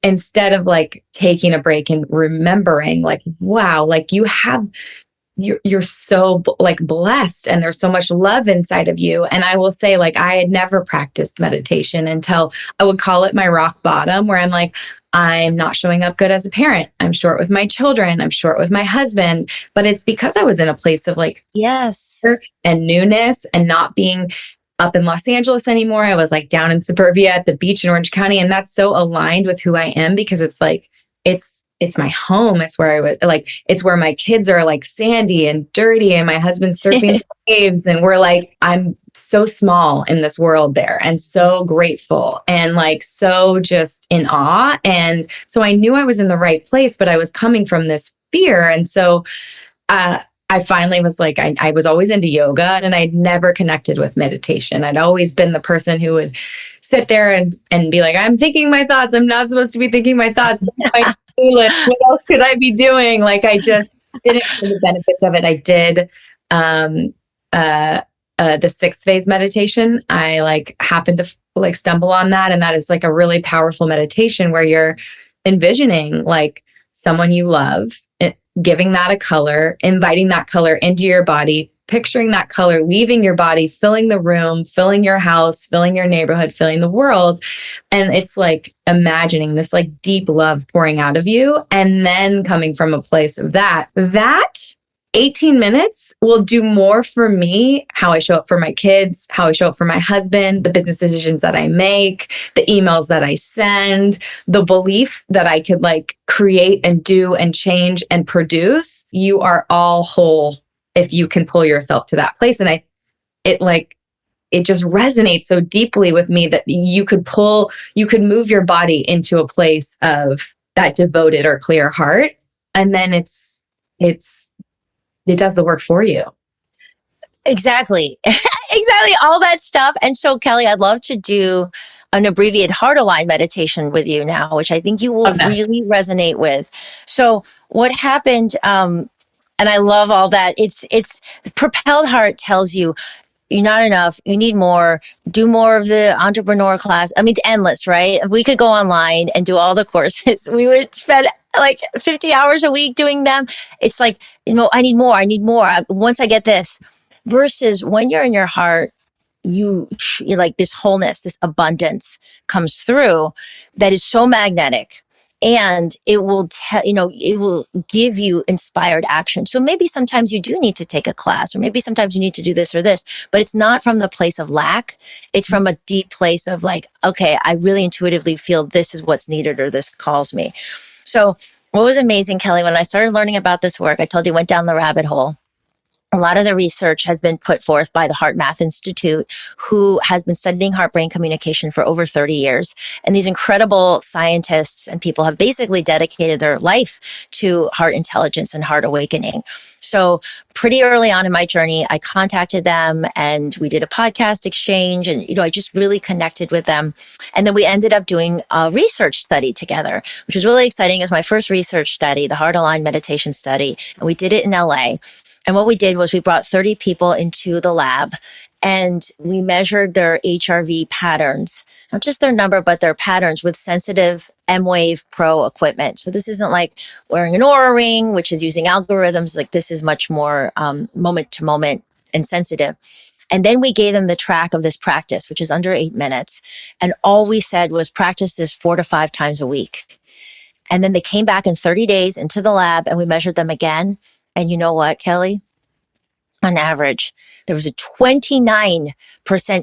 instead of like taking a break and remembering like, wow, like you're so like blessed and there's so much love inside of you. And I will say, like, I had never practiced meditation until I would call it my rock bottom, where I'm like, I'm not showing up good as a parent. I'm short with my children. I'm short with my husband. But it's because I was in a place of like, yes, and newness and not being up in Los Angeles anymore. I was like down in suburbia at the beach in Orange County. And that's so aligned with who I am, because it's like, it's my home. It's where I was like, it's where my kids are like sandy and dirty and my husband's surfing waves. And we're like, I'm so small in this world there, and so grateful and like, so just in awe. And so I knew I was in the right place, but I was coming from this fear. And so, I finally was like, I was always into yoga and I'd never connected with meditation. I'd always been the person who would sit there and be like, I'm thinking my thoughts. I'm not supposed to be thinking my thoughts. What else could I be doing? Like, I just didn't see the benefits of it. I did the 6 phase meditation. I like happened to like stumble on that. And that is like a really powerful meditation where you're envisioning like someone you love, giving that a color, inviting that color into your body, picturing that color leaving your body, filling the room, filling your house, filling your neighborhood, filling the world. And it's like imagining this like deep love pouring out of you. And then coming from a place of that 18 minutes will do more for me, how I show up for my kids, how I show up for my husband, the business decisions that I make, the emails that I send, the belief that I could like create and do and change and produce. You are all whole if you can pull yourself to that place. And it just resonates so deeply with me that you could move your body into a place of that devoted or clear heart. And then it does the work for you. exactly. Exactly. All that stuff. And so, Kelly, I'd love to do an abbreviated heart aligned meditation with you now, which I think you will really resonate with. So what happened, and I love all that. It's propelled heart tells you you're not enough. You need more. Do more of the entrepreneur class. I mean, it's endless, right? If we could go online and do all the courses, we would spend like 50 hours a week doing them. It's like, I need more. I need more. Once I get this, versus when you're in your heart, you like this wholeness, this abundance comes through that is so magnetic. And it will it will give you inspired action. So maybe sometimes you do need to take a class, or maybe sometimes you need to do this or this, but it's not from the place of lack. It's from a deep place of like, okay, I really intuitively feel this is what's needed, or this calls me. So what was amazing, Kelly, when I started learning about this work, I told you, went down the rabbit hole. A lot of the research has been put forth by the Heart Math Institute, who has been studying heart-brain communication for over 30 years. And these incredible scientists and people have basically dedicated their life to heart intelligence and heart awakening. So pretty early on in my journey, I contacted them and we did a podcast exchange, and, I just really connected with them. And then we ended up doing a research study together, which was really exciting. It was my first research study, the Heart Aligned Meditation Study. And we did it in LA. And what we did was we brought 30 people into the lab and we measured their HRV patterns, not just their number, but their patterns with sensitive M-Wave Pro equipment. So this isn't like wearing an Oura ring, which is using algorithms. Like, this is much more moment to moment and sensitive. And then we gave them the track of this practice, which is under 8 minutes. And all we said was practice this 4 to 5 times a week. And then they came back in 30 days into the lab and we measured them again. And you know what, Kelly? On average, there was a 29%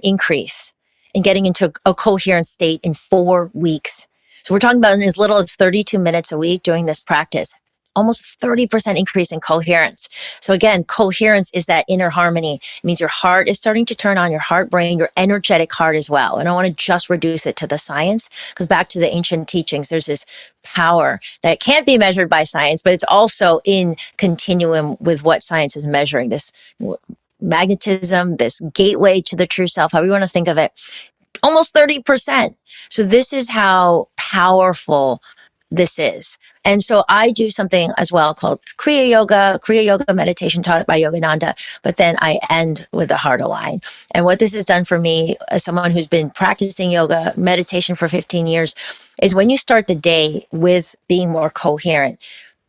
increase in getting into a coherent state in 4 weeks. So we're talking about in as little as 32 minutes a week doing this practice, almost 30% increase in coherence. So again, coherence is that inner harmony. It means your heart is starting to turn on, your heart brain, your energetic heart as well. And I want to just reduce it to the science, because back to the ancient teachings, there's this power that can't be measured by science, but it's also in continuum with what science is measuring, this magnetism, this gateway to the true self, however you want to think of it, almost 30%. So this is how powerful this is. And so I do something as well called Kriya Yoga meditation taught by Yogananda, but then I end with the heart align. And what this has done for me as someone who's been practicing yoga meditation for 15 years is when you start the day with being more coherent,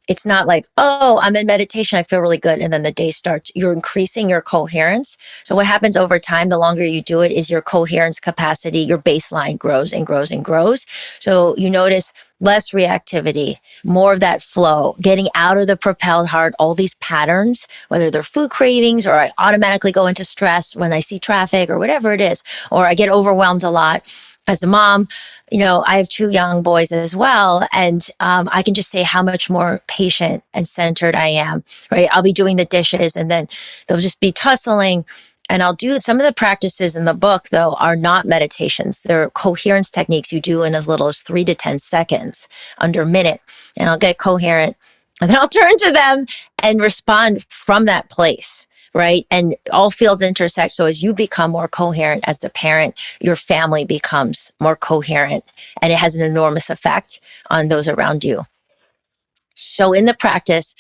it's not like, oh, I'm in meditation, I feel really good. And then the day starts. You're increasing your coherence. So what happens over time, the longer you do it, is your coherence capacity, your baseline grows and grows and grows. So you notice less reactivity, more of that flow, getting out of the propelled heart, all these patterns, whether they're food cravings or I automatically go into stress when I see traffic or whatever it is, or I get overwhelmed a lot. As a mom, I have 2 young boys as well. And I can just say how much more patient and centered I am, right? I'll be doing the dishes and then they'll just be tussling. And I'll do some of the practices in the book, though, are not meditations. They're coherence techniques you do in as little as 3 to 10 seconds, under a minute. And I'll get coherent. And then I'll turn to them and respond from that place, right? And all fields intersect. So as you become more coherent as a parent, your family becomes more coherent. And it has an enormous effect on those around you. So in the practice,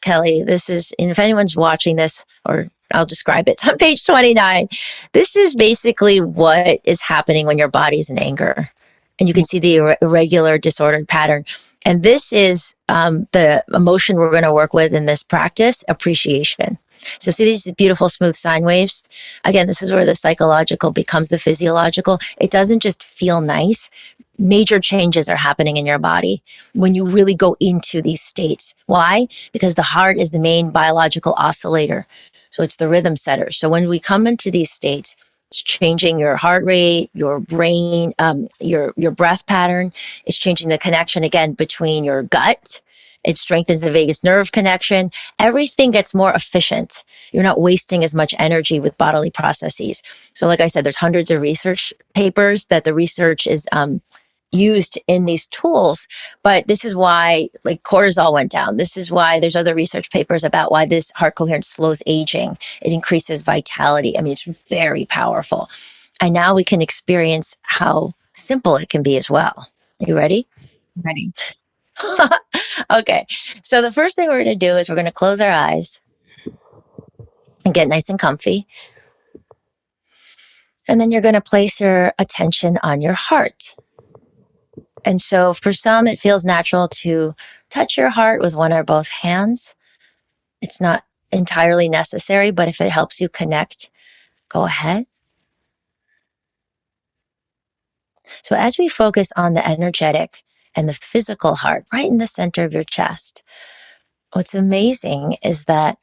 Kelly, this is, and if anyone's watching this, or I'll describe it, it's on page 29. This is basically what is happening when your body is in anger. And you can see the irregular, disordered pattern. And this is the emotion we're going to work with in this practice, appreciation. So see these beautiful smooth sine waves? Again, this is where the psychological becomes the physiological. It doesn't just feel nice. Major changes are happening in your body when you really go into these states. Why? Because the heart is the main biological oscillator. So it's the rhythm setter. So when we come into these states, it's changing your heart rate, your brain, your breath pattern. It's changing the connection again between your gut. It strengthens the vagus nerve connection. Everything gets more efficient. You're not wasting as much energy with bodily processes. So like I said, there's hundreds of research papers that the research is used in these tools. But this is why like cortisol went down. This is why there's other research papers about why this heart coherence slows aging. It increases vitality. I mean, it's very powerful. And now we can experience how simple it can be as well. Are you ready? Ready. Okay. So the first thing we're going to do is we're going to close our eyes and get nice and comfy. And then you're going to place your attention on your heart. And so for some, it feels natural to touch your heart with one or both hands. It's not entirely necessary, but if it helps you connect, go ahead. So as we focus on the energetic and the physical heart right in the center of your chest, what's amazing is that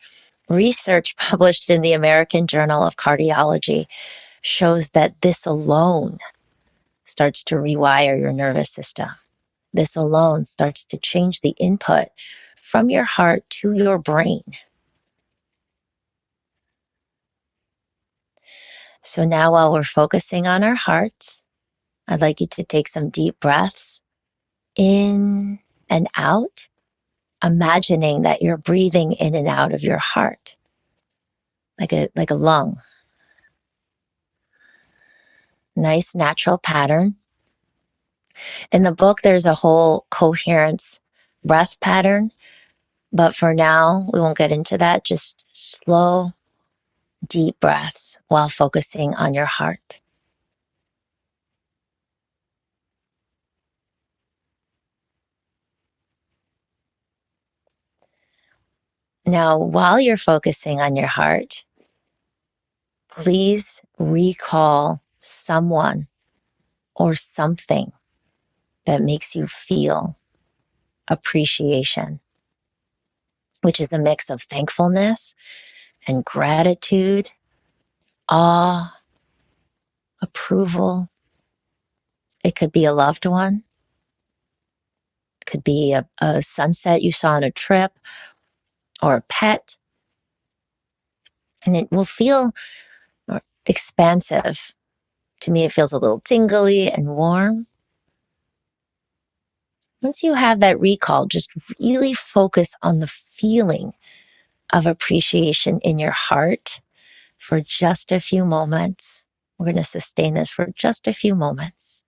research published in the American Journal of Cardiology shows that this alone starts to rewire your nervous system. This alone starts to change the input from your heart to your brain. So now while we're focusing on our hearts, I'd like you to take some deep breaths in and out, imagining that you're breathing in and out of your heart, like a lung. Nice natural pattern. In the book, there's a whole coherence breath pattern, but for now, we won't get into that. Just slow, deep breaths while focusing on your heart. Now, while you're focusing on your heart, please recall someone or something that makes you feel appreciation, which is a mix of thankfulness and gratitude, awe, approval. It could be a loved one. It could be a sunset you saw on a trip or a pet. And it will feel expansive. To me, it feels a little tingly and warm. Once you have that recall, just really focus on the feeling of appreciation in your heart for just a few moments. We're going to sustain this for just a few moments.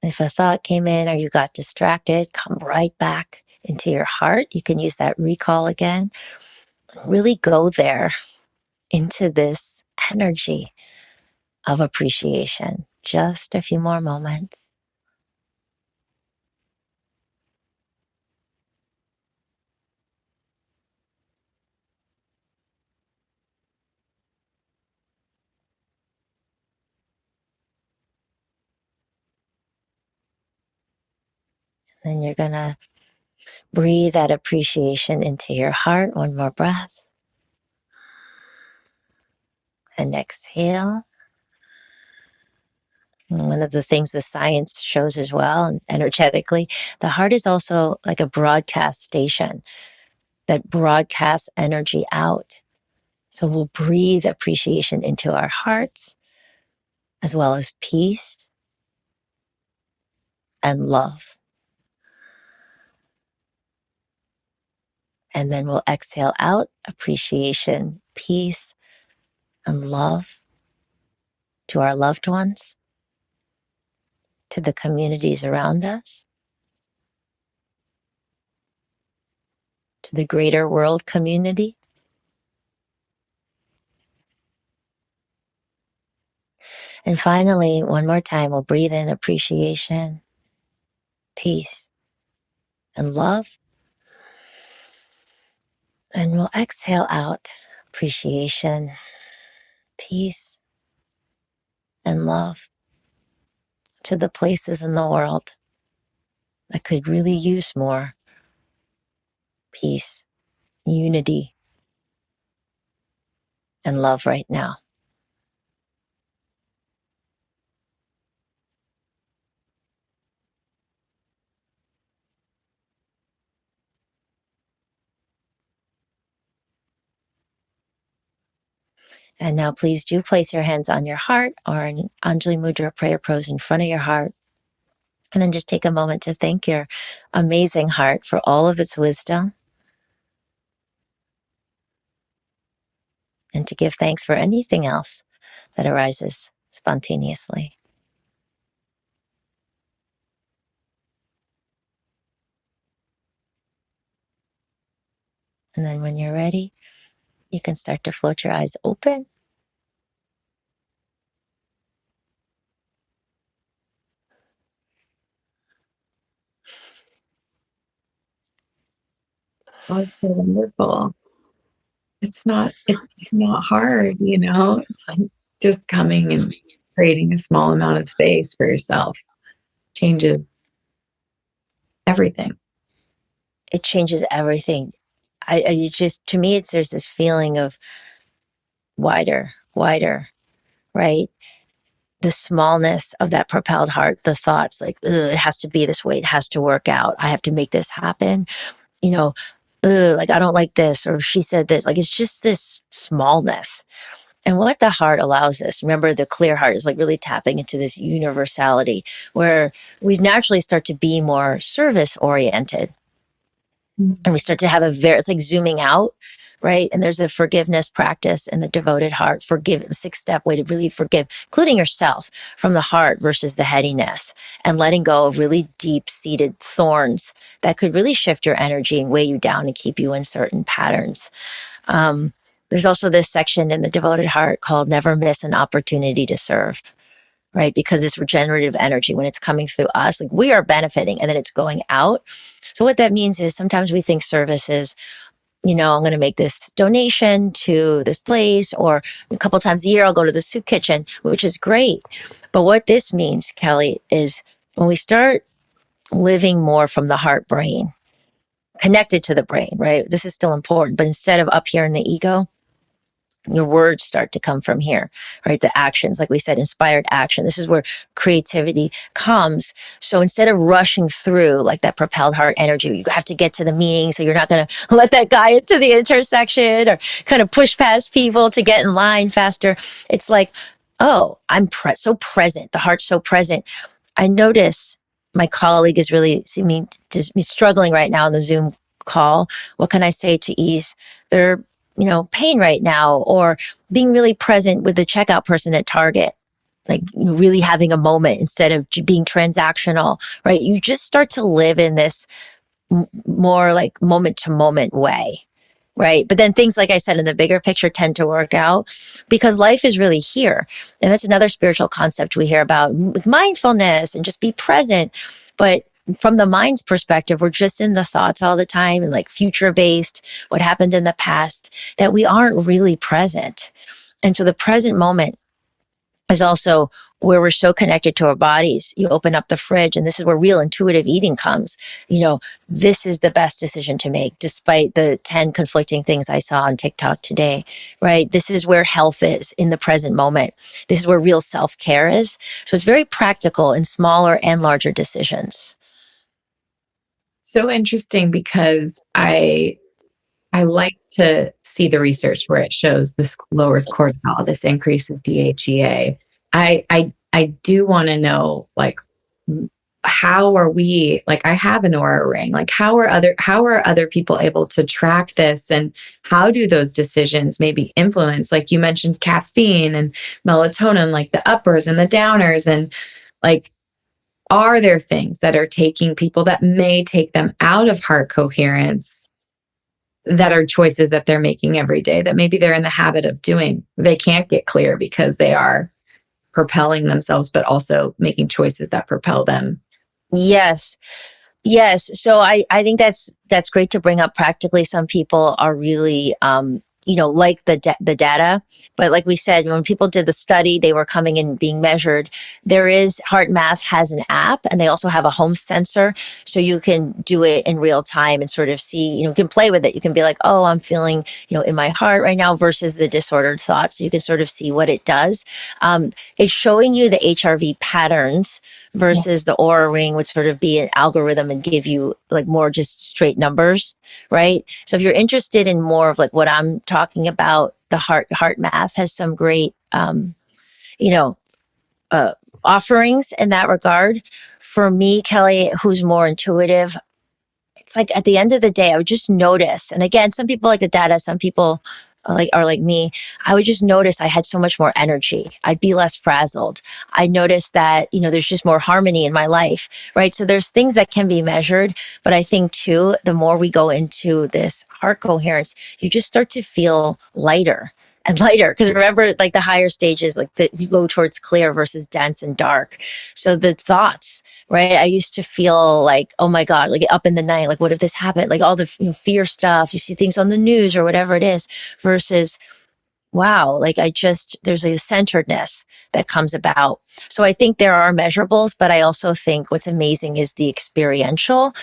If a thought came in or you got distracted, come right back into your heart. You can use that recall again. Really go there into this energy of appreciation. Just a few more moments. Then you're going to breathe that appreciation into your heart. One more breath. And exhale. And one of the things the science shows as well, and energetically, the heart is also like a broadcast station that broadcasts energy out. So we'll breathe appreciation into our hearts, as well as peace and love. And then we'll exhale out appreciation, peace, and love to our loved ones, to the communities around us, to the greater world community. And finally, one more time, we'll breathe in appreciation, peace, and love. And we'll exhale out appreciation, peace, and love to the places in the world that could really use more peace, unity, and love right now. And now please do place your hands on your heart or an Anjali Mudra prayer pose in front of your heart. And then just take a moment to thank your amazing heart for all of its wisdom and to give thanks for anything else that arises spontaneously. And then when you're ready, you can start to float your eyes open. Oh, it's so wonderful. It's not hard, It's like just coming and creating a small amount of space for yourself changes everything. It changes everything. I just, to me, there's this feeling of wider, right? The smallness of that propelled heart, the thoughts like, it has to be this way. It has to work out. I have to make this happen. Like, I don't like this, or she said this. Like, it's just this smallness. And what the heart allows us, remember, the clear heart is like really tapping into this universality where we naturally start to be more service oriented. And we start to have it's like zooming out, right? And there's a forgiveness practice in the devoted heart, the 6-step way to really forgive, including yourself, from the heart versus the headiness, and letting go of really deep seated thorns that could really shift your energy and weigh you down and keep you in certain patterns. There's also this section in the devoted heart called never miss an opportunity to serve, right? Because it's regenerative energy when it's coming through us, like we are benefiting and then it's going out. So what that means is sometimes we think service is, I'm going to make this donation to this place, or a couple times a year, I'll go to the soup kitchen, which is great. But what this means, Kelly, is when we start living more from the heart brain, connected to the brain, right? This is still important, but instead of up here in the ego, your words start to come from here, right? The actions, like we said, inspired action. This is where creativity comes. So instead of rushing through like that propelled heart energy, you have to get to the meeting. So you're not going to let that guy into the intersection or kind of push past people to get in line faster. It's like, oh, I'm so present. The heart's so present. I notice my colleague is really just struggling right now in the Zoom call. What can I say to ease their pain right now, or being really present with the checkout person at Target, like really having a moment instead of being transactional, right? You just start to live in this more like moment to moment way. Right. But then things, like I said, in the bigger picture tend to work out because life is really here. And that's another spiritual concept we hear about, mindfulness and just be present. But from the mind's perspective, we're just in the thoughts all the time and like future based, what happened in the past, that we aren't really present. And so the present moment is also where we're so connected to our bodies. You open up the fridge, and this is where real intuitive eating comes. This is the best decision to make, despite the 10 conflicting things I saw on TikTok today, right? This is where health is in the present moment. This is where real self-care is. So it's very practical in smaller and larger decisions. So interesting because I like to see the research where it shows this lowers cortisol, this increases DHEA. I do want to know, like, how are we, like, I have an Aura ring, like how are other people able to track this, and how do those decisions maybe influence, like you mentioned, caffeine and melatonin, like the uppers and the downers, and like, are there things that are taking people that may take them out of heart coherence, that are choices that they're making every day that maybe they're in the habit of doing? They can't get clear because they are propelling themselves, but also making choices that propel them. Yes. Yes. So I think that's great to bring up. Practically, some people are really, like the data. But like we said, when people did the study, they were coming in being measured. Heart Math has an app, and they also have a home sensor. So you can do it in real time and sort of see, you can play with it. You can be like, oh, I'm feeling, in my heart right now versus the disordered thoughts. So you can sort of see what it does. It's showing you the HRV patterns versus the Aura ring would sort of be an algorithm and give you like more just straight numbers, right? So if you're interested in more of like what I'm talking about, the heart math has some great, offerings in that regard. For me, Kelly, who's more intuitive, it's like at the end of the day, I would just notice. And again, some people like the data, some people are like me. I would just notice I had so much more energy. I'd be less frazzled. I noticed that, there's just more harmony in my life, right? So there's things that can be measured. But I think too, the more we go into this heart coherence, you just start to feel lighter and lighter. Because remember, like the higher stages, like you go towards clear versus dense and dark. So the thoughts, right? I used to feel like, oh my God, like up in the night, like what if this happened? Like all the fear stuff, you see things on the news or whatever it is, versus, wow, like there's a centeredness that comes about. So I think there are measurables, but I also think what's amazing is the experiential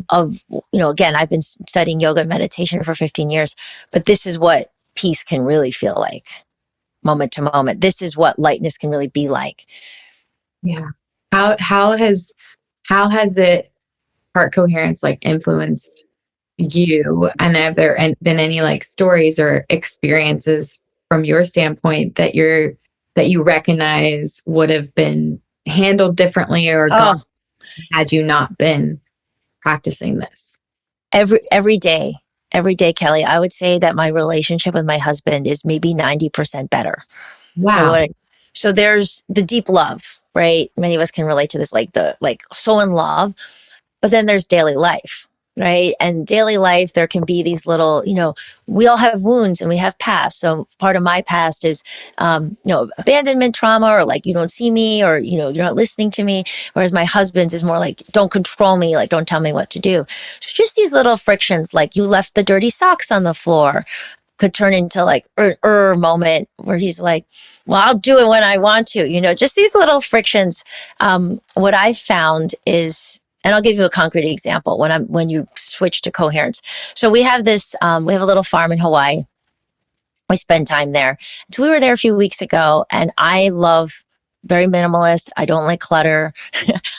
of, again, I've been studying yoga and meditation for 15 years, but this is what peace can really feel like moment to moment. This is what lightness can really be like. Yeah. How has it, heart coherence, like influenced you? And have there been any like stories or experiences from your standpoint that you recognize would have been handled differently or gone had you not been practicing this? Every day, Kelly, I would say that my relationship with my husband is maybe 90% better. Wow. So there's the deep love, right? Many of us can relate to this, like so in love, but then there's daily life, right? And daily life, there can be these little, we all have wounds and we have past. So part of my past is, abandonment trauma, or like, you don't see me, or, you're not listening to me. Whereas my husband's is more like, don't control me. Like, don't tell me what to do. So just these little frictions, like you left the dirty socks on the floor, could turn into like moment where he's like, well, I'll do it when I want to, just these little frictions. What I found is, and I'll give you a concrete example when you switch to coherence. So we have we have a little farm in Hawaii. We spend time there. So we were there a few weeks ago, and I love very minimalist. I don't like clutter.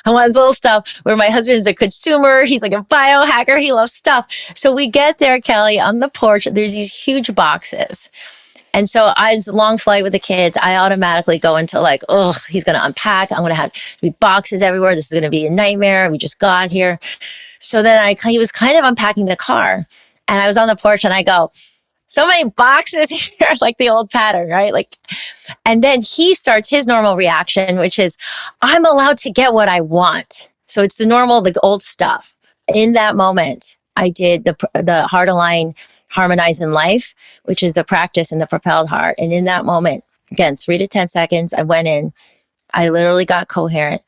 I want this little stuff where my husband is a consumer. He's like a biohacker. He loves stuff. So we get there, Kelly, on the porch. There's these huge boxes. And so it's a long flight with the kids. I automatically go into like, oh, he's going to unpack. I'm going to have boxes everywhere. This is going to be a nightmare. We just got here. So then he was kind of unpacking the car, and I was on the porch and I go, so many boxes here, like the old pattern, right? Like, and then he starts his normal reaction, which is, I'm allowed to get what I want. So it's the normal, the old stuff. In that moment, I did the heart align, harmonize in life, which is the practice in the propelled heart. And in that moment, again, 3 to 10 seconds, I went in, I literally got coherent.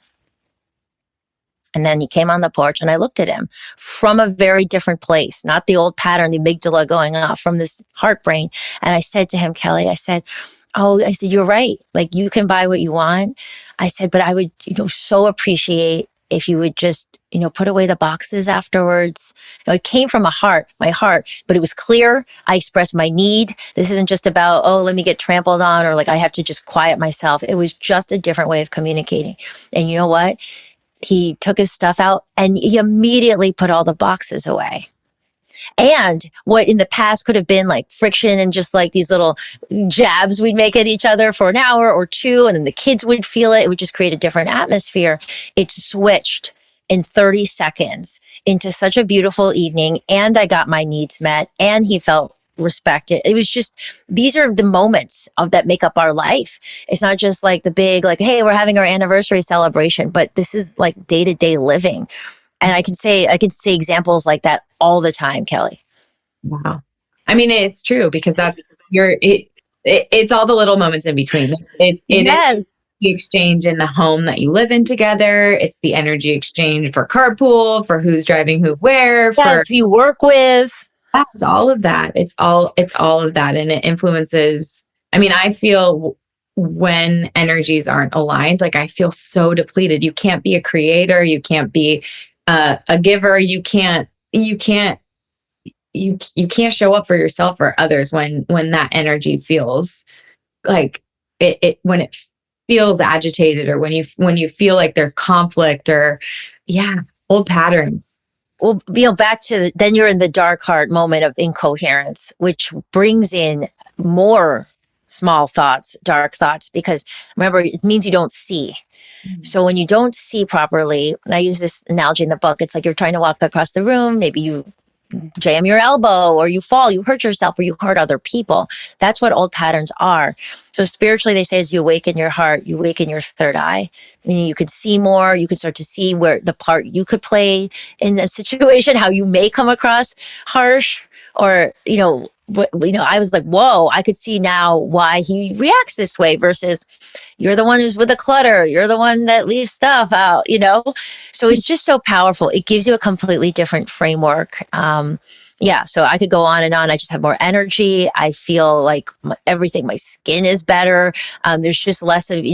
And then he came on the porch and I looked at him from a very different place, not the old pattern, the amygdala going off from this heart brain. And I said to him, Kelly, I said, you're right. Like you can buy what you want. I said, but I would, so appreciate if you would just, put away the boxes afterwards. It came from my heart, but it was clear. I expressed my need. This isn't just about, let me get trampled on or like I have to just quiet myself. It was just a different way of communicating. And you know what? He took his stuff out and he immediately put all the boxes away. And what in the past could have been like friction and just like these little jabs we'd make at each other for an hour or two, and then the kids would feel it. It would just create a different atmosphere. It switched in 30 seconds into such a beautiful evening. And I got my needs met and he felt respected. It was just, these are the moments that make up our life. It's not just like the big, like, hey, we're having our anniversary celebration, but this is like day-to-day living. And I can say examples like that all the time, Kelly. Wow. I mean, it's true because that's it's all the little moments in between. It Yes. is the exchange in the home that you live in together. It's the energy exchange for carpool, for who's driving who where, for who you work with. it's all of that. It's all of that. And it influences. I mean, I feel when energies aren't aligned, like I feel so depleted. You can't be a creator. You can't be a giver. You can't show up for yourself or others when that energy feels like when it feels agitated, or when you feel like there's conflict, or old patterns. Well, back to then you're in the dark heart moment of incoherence, which brings in more small thoughts, dark thoughts, because remember, it means you don't see. So when you don't see properly, I use this analogy in the book, it's like you're trying to walk across the room, maybe you jam your elbow or you fall, you hurt yourself or you hurt other people. That's what old patterns are. So spiritually, they say as you awaken your heart, you awaken your third eye. Meaning you could see more, you could start to see where the part you could play in a situation, how you may come across harsh or, I was like, whoa, I could see now why he reacts this way versus you're the one who's with the clutter. You're the one that leaves stuff out, So it's just so powerful. It gives you a completely different framework. So I could go on and on. I just have more energy. I feel like everything, my skin is better. There's just less of,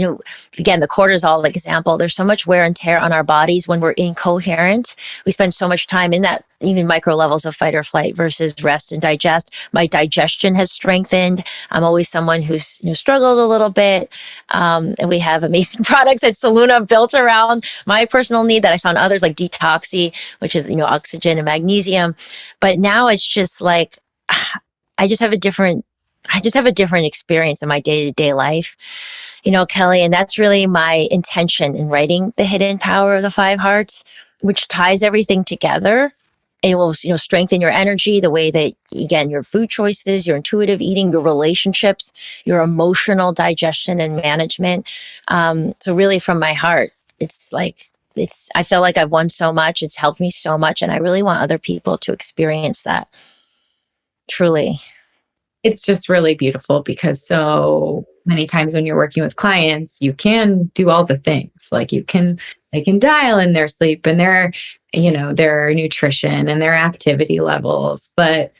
again, the cortisol example. There's so much wear and tear on our bodies when we're incoherent. We spend so much time in that, even micro levels of fight or flight versus rest and digest. My digestion has strengthened. I'm always someone who's struggled a little bit. And we have amazing products at Solluna built around my personal need that I saw in others, like Detoxy, which is, oxygen and magnesium. But now it's just like, I just have a different experience in my day-to-day life, Kelly. And that's really my intention in writing The Hidden Power of the Five Hearts, which ties everything together. It will, strengthen your energy, the way that, again, your food choices, your intuitive eating, your relationships, your emotional digestion and management. So really from my heart, I feel like I've won so much. It's helped me so much. And I really want other people to experience that. Truly. It's just really beautiful because so many times when you're working with clients, you can do all the things. Like they can dial in their sleep and their nutrition and their activity levels, but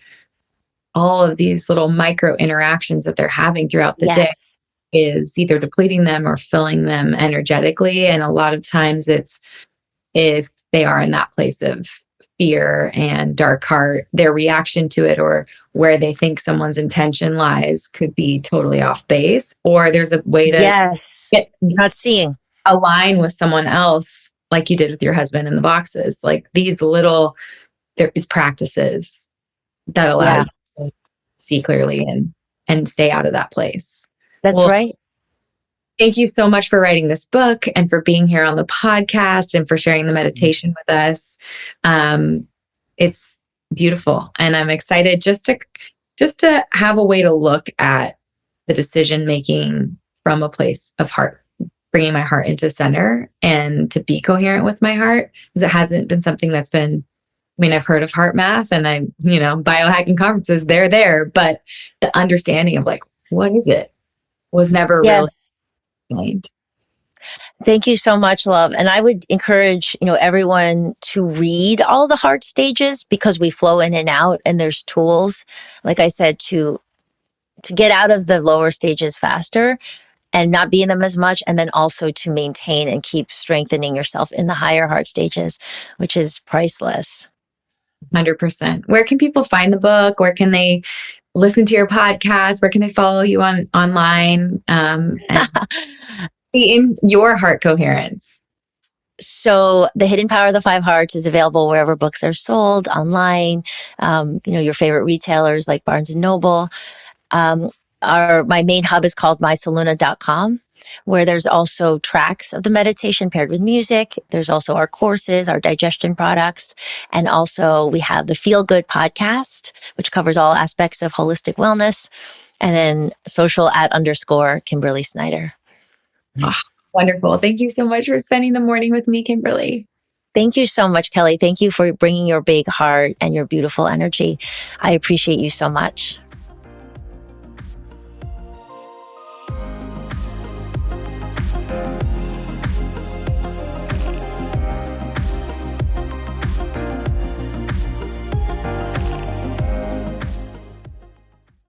all of these little micro interactions that they're having throughout the day is either depleting them or filling them energetically. And a lot of times it's, if they are in that place of fear and dark heart, their reaction to it or where they think someone's intention lies could be totally off base, or there's a way to not seeing, align with someone else like you did with your husband in the boxes. Like these little, there is practices that allow you to see clearly and stay out of that place. That's right. Thank you so much for writing this book and for being here on the podcast and for sharing the meditation with us. It's beautiful. And I'm excited just to just to have a way to look at the decision making from a place of heart, bringing my heart into center and to be coherent with my heart, because it hasn't been something that's been, I mean, I've heard of heart math and biohacking conferences, they're there, but the understanding of like, what is it was never really Yes. explained. Thank you so much, love. And I would encourage, everyone to read all the heart stages because we flow in and out and there's tools, like I said, to get out of the lower stages faster and not be in them as much. And then also to maintain and keep strengthening yourself in the higher heart stages, which is priceless. 100%. Where can people find the book? Where can they listen to your podcast? Where can they follow you online and be in your heart coherence? So The Hidden Power of the Five Hearts is available wherever books are sold, online, your favorite retailers like Barnes and Noble. My main hub is called mysolluna.com, where there's also tracks of the meditation paired with music. There's also our courses, our digestion products. And also we have the Feel Good podcast, which covers all aspects of holistic wellness. And then social @ Kimberly Snyder. Oh, wonderful. Thank you so much for spending the morning with me, Kimberly. Thank you so much, Kelly. Thank you for bringing your big heart and your beautiful energy. I appreciate you so much.